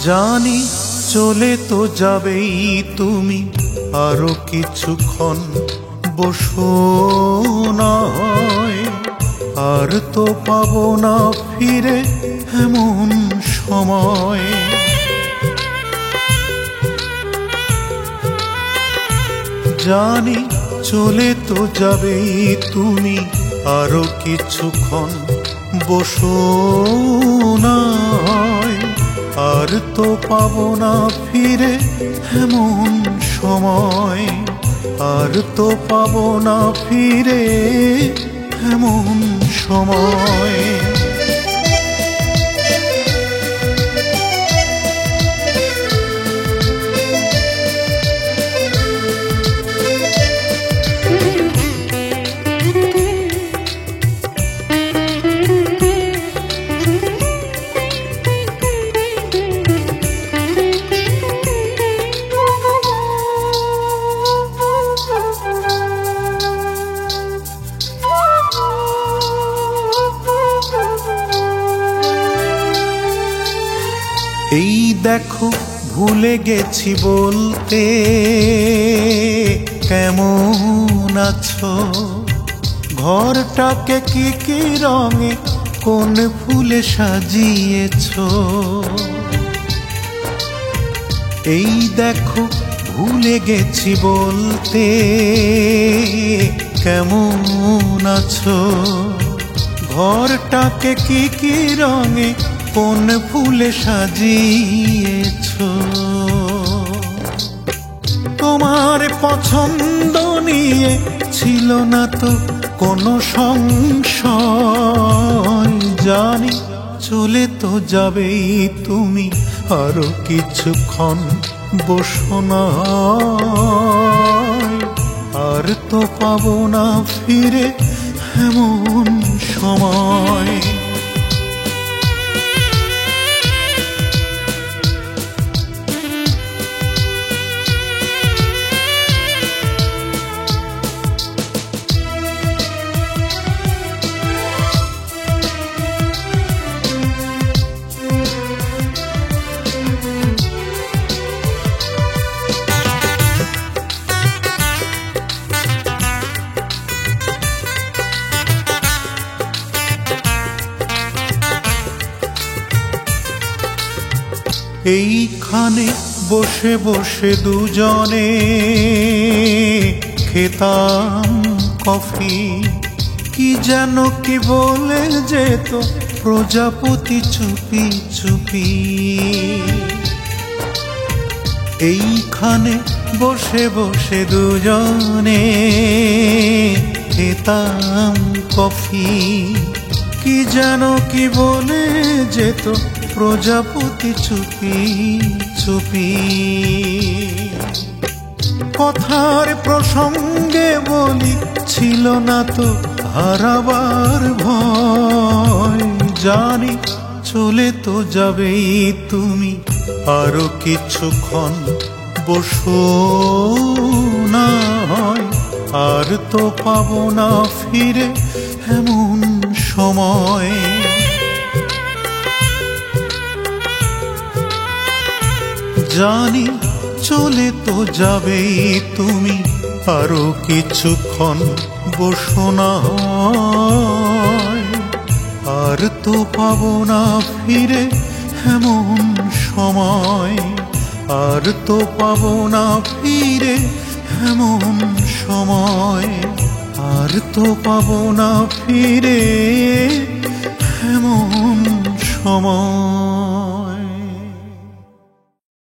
জানি চলে তো যাবেই তুমি, আরো কিছুক্ষণ বসো না হয়, আর তো পাবো না ফিরে এমন সময়। জানি চলে তো যাবেই তুমি, আরো কিছুক্ষণ বসো না হয়, আর তো পাবো না ফিরে এমন সময়, আর তো পাবো না ফিরে এমন সময়। এই দেখো ভুলে গেছি বলতে, কেমন আছো? ঘরটাকে কি কি রঙে কোন ফুলে সাজিয়েছো? এই দেখো ভুলে গেছি বলতে, কেমন আছো? ঘরটাকে কি কি রঙে কোন ফুলে সাজিয়েছো? তোমার পছন্দ নিয়ে ছিল না তো কোনো সংশয়। জানি চলে তো যাবেই তুমি, আরো কিছুক্ষণ বসো না হয়, আর তো পাবো না ফিরে এমন সময়। এইখানে বসে বসে দুজনে খেতাম কফি, কি যেন কি বলে যেত প্রজাপতি চুপি চুপি। এইখানে বসে বসে দুজনে খেতাম কফি, কি যেন কি বলে যেত প্রজাপতি চুপি চুপি। কথার প্রসঙ্গে বলি ছিল না তো হারাবার ভয়। জানি চলে তো যাবেই তুমি, আরো কিছুক্ষণ বসো না হয়, আর তো পাবো না ফিরে এমন সময়। জানি চলে তো যাবেই তুমি, আরো কিছুক্ষণ বসো না হয়, আর তো পাবো না ফিরে এমন সময়, আর তো পাবো না ফিরে এমন সময়, আর তো পাবো না ফিরে এমন সময়।